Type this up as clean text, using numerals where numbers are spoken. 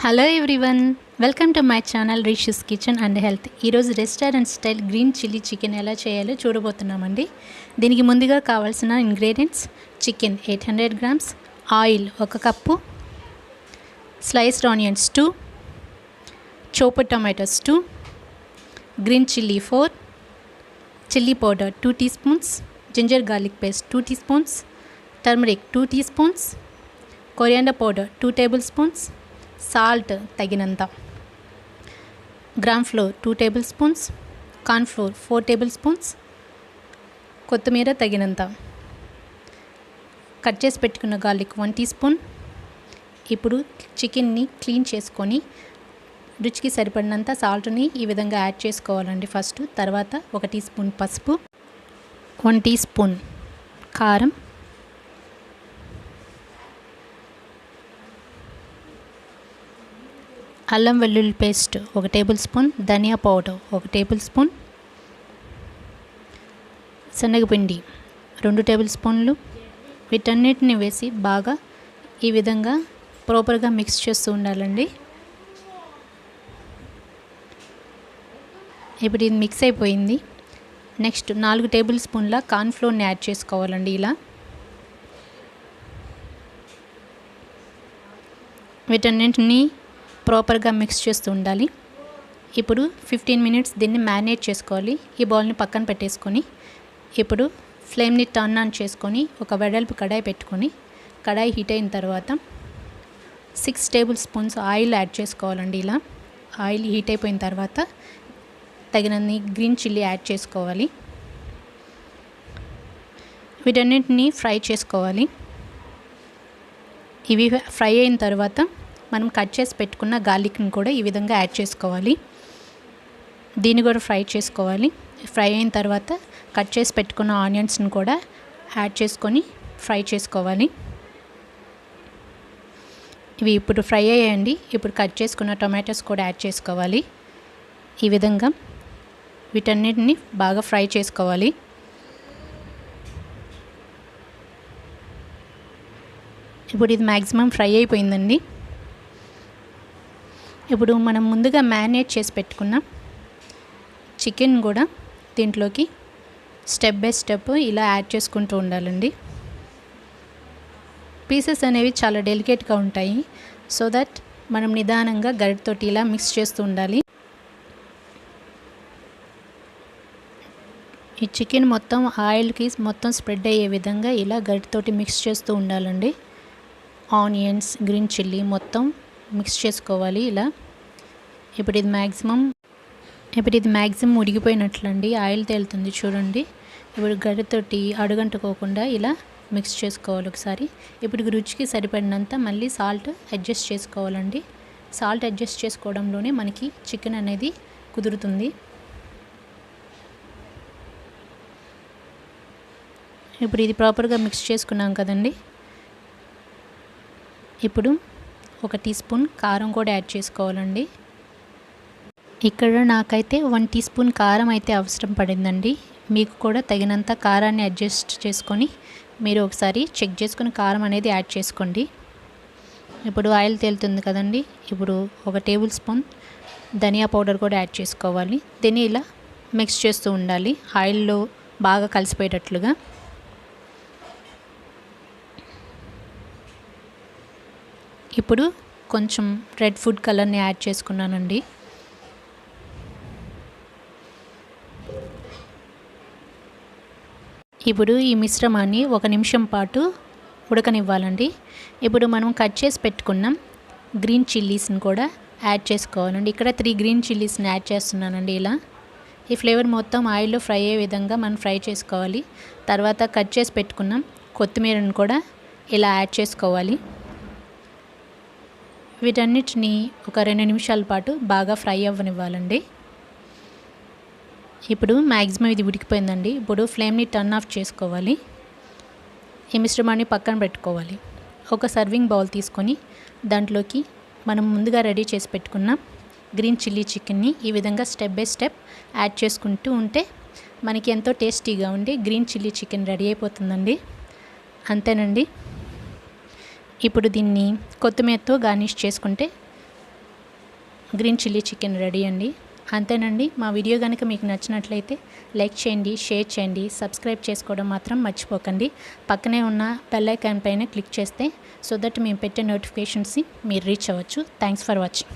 Hello everyone, welcome to my channel Rishi's kitchen and health. ఈరోజు restaurant style green chilli chicken ఎలా చేయాలో చూడబోతున్నామండి. దీనికి ముందుగా కావాల్సిన ingredients: chicken 800 grams, oil 1 cup, sliced onions 2, chopped tomatoes 2, green chilli 4, chilli powder 2 teaspoons, ginger garlic paste 2 teaspoons, turmeric 2 teaspoons, coriander powder 2 tablespoons, salt taginanta, gram flour 2 tablespoons, corn flour 4 tablespoons, కొత్తిమీర తగినంత, cut చేసి పెట్టుకున్న garlic 1 teaspoon. ఇప్పుడు చికెన్ని clean చేసుకొని రుచికి సరిపడినంత సాల్ట్ని ఈ విధంగా యాడ్ చేసుకోవాలండి ఫస్ట్. తర్వాత 1 టీ స్పూన్ పసుపు, 1 టీ స్పూన్ కారం, అల్లం వెల్లుల్లి పేస్ట్ 1 టేబుల్ స్పూన్, ధనియా పౌడర్ 1 టేబుల్ స్పూన్, శనగపిండి 2 టేబుల్ స్పూన్లు. వీటన్నిటిని వేసి బాగా ఈ విధంగా ప్రాపర్గా మిక్స్ చేస్తూ ఉండాలండి. ఇప్పుడు ఇది మిక్స్ అయిపోయింది. నెక్స్ట్ 4 టేబుల్ స్పూన్ల కార్న్ఫ్లోర్ని యాడ్ చేసుకోవాలండి. ఇలా వీటన్నింటినీ ప్రాపర్గా మిక్స్ చేస్తూ ఉండాలి. ఇప్పుడు 15 మినిట్స్ దీన్ని మ్యారినేట్ చేసుకోవాలి. ఈ బౌల్ని పక్కన పెట్టేసుకొని ఇప్పుడు ఫ్లేమ్ని టర్న్ ఆన్ చేసుకొని ఒక వెడల్పు కడాయి పెట్టుకొని, కడాయి హీట్ అయిన తర్వాత 6 టేబుల్ స్పూన్స్ ఆయిల్ యాడ్ చేసుకోవాలండి. ఇలా ఆయిల్ హీట్ అయిపోయిన తర్వాత తగినన్ని గ్రీన్ చిల్లీ యాడ్ చేసుకోవాలి. వీటన్నింటినీ ఫ్రై చేసుకోవాలి. ఇవి ఫ్రై అయిన తర్వాత మనం కట్ చేసి పెట్టుకున్న గార్లిక్ని కూడా ఈ విధంగా యాడ్ చేసుకోవాలి. దీన్ని కూడా ఫ్రై చేసుకోవాలి. ఫ్రై అయిన తర్వాత కట్ చేసి పెట్టుకున్న ఆనియన్స్ని కూడా యాడ్ చేసుకొని ఫ్రై చేసుకోవాలి. ఇవి ఇప్పుడు ఫ్రై అయ్యాయండి. ఇప్పుడు కట్ చేసుకున్న టొమాటోస్ కూడా యాడ్ చేసుకోవాలి. ఈ విధంగా వీటన్నిటిని బాగా ఫ్రై చేసుకోవాలి. ఇప్పుడు ఇది మ్యాక్సిమం ఫ్రై అయిపోయిందండి. ఇప్పుడు మనం ముందుగా మ్యారినేట్ చేసి పెట్టుకున్న చికెన్ కూడా దీంట్లోకి స్టెప్ బై స్టెప్ ఇలా యాడ్ చేసుకుంటూ ఉండాలండి. పీసెస్ అనేవి చాలా డెలికేట్గా ఉంటాయి. సో దట్ మనం నిదానంగా గరిటెతోటి ఇలా మిక్స్ చేస్తూ ఉండాలి. ఈ చికెన్ మొత్తం ఆయిల్కి మొత్తం స్ప్రెడ్ అయ్యే విధంగా ఇలా గరిటెతోటి మిక్స్ చేస్తూ ఉండాలండి. ఆనియన్స్, గ్రీన్ చిల్లీ మొత్తం మిక్స్ చేసుకోవాలి ఇలా. ఇప్పుడు ఇది మ్యాక్సిమం ఉడికిపోయినట్లండి. ఆయిల్ తేలుతుంది చూడండి. ఇప్పుడు గరిటెతోటి అడుగంటుకోకుండా ఇలా మిక్స్ చేసుకోవాలి ఒకసారి. ఇప్పుడు రుచికి సరిపడినంత మళ్ళీ సాల్ట్ అడ్జస్ట్ చేసుకోవాలండి. సాల్ట్ అడ్జస్ట్ చేసుకోవడంలోనే మనకి చికెన్ అనేది కుదురుతుంది. ఇప్పుడు ఇది ప్రాపర్గా మిక్స్ చేసుకున్నాం కదండి. ఇప్పుడు 1 టీ స్పూన్ కారం కూడా యాడ్ చేసుకోవాలండి. ఇక్కడ నాకైతే 1 టీ స్పూన్ కారం అయితే అవసరం పడిందండి. మీకు కూడా తగినంత కారాన్ని అడ్జస్ట్ చేసుకొని మీరు ఒకసారి చెక్ చేసుకుని కారం అనేది యాడ్ చేసుకోండి. ఇప్పుడు ఆయిల్ తేలుతుంది కదండి. ఇప్పుడు 1 టేబుల్ స్పూన్ ధనియా పౌడర్ కూడా యాడ్ చేసుకోవాలి. దీన్ని ఇలా మిక్స్ చేస్తూ ఉండాలి ఆయిల్లో బాగా కలిసిపోయేటట్లుగా. ఇప్పుడు కొంచెం రెడ్ ఫుడ్ కలర్ని యాడ్ చేసుకున్నానండి. ఇప్పుడు ఈ మిశ్రమాన్ని 1 నిమిషం పాటు ఉడకనివ్వాలండి. ఇప్పుడు మనం కట్ చేసి పెట్టుకున్నాం గ్రీన్ చిల్లీస్ని కూడా యాడ్ చేసుకోవాలండి. ఇక్కడ 3 గ్రీన్ చిల్లీస్ని యాడ్ చేస్తున్నానండి. ఇలా ఈ ఫ్లేవర్ మొత్తం ఆయిల్లో ఫ్రై అయ్యే విధంగా మనం ఫ్రై చేసుకోవాలి. తర్వాత కట్ చేసి పెట్టుకున్నాం కొత్తిమీరను కూడా ఇలా యాడ్ చేసుకోవాలి. వీటన్నిటిని ఒక 2 నిమిషాల పాటు బాగా ఫ్రై అవ్వనివ్వాలండి. ఇప్పుడు మ్యాక్సిమం ఇది ఉడికిపోయిందండి. ఇప్పుడు ఫ్లేమ్ని టర్న్ ఆఫ్ చేసుకోవాలి. ఈ మిశ్రమాన్ని పక్కన పెట్టుకోవాలి. ఒక సర్వింగ్ బౌల్ తీసుకొని దాంట్లోకి మనం ముందుగా రెడీ చేసి పెట్టుకున్న గ్రీన్ చిల్లీ చికెన్ని ఈ విధంగా స్టెప్ బై స్టెప్ యాడ్ చేసుకుంటూ ఉంటే మనకి ఎంతో టేస్టీగా ఉండి గ్రీన్ చిల్లీ చికెన్ రెడీ అయిపోతుందండి. అంతేనండి. ఇప్పుడు దీన్ని కొత్తిమీరతో గార్నిష్ చేసుకుంటే గ్రీన్ చిల్లీ చికెన్ రెడీ అండి. అంతేనండి. మా వీడియో కనుక మీకు నచ్చినట్లయితే లైక్ చేయండి, షేర్ చేయండి, సబ్స్క్రైబ్ చేసుకోవడం మాత్రం మర్చిపోకండి. పక్కనే ఉన్న బెల్ ఐకాన్ పైన క్లిక్ చేస్తే సో దట్ మేము పెట్టే నోటిఫికేషన్స్ని మీరు రీచ్ అవ్వచ్చు. Thanks for watching.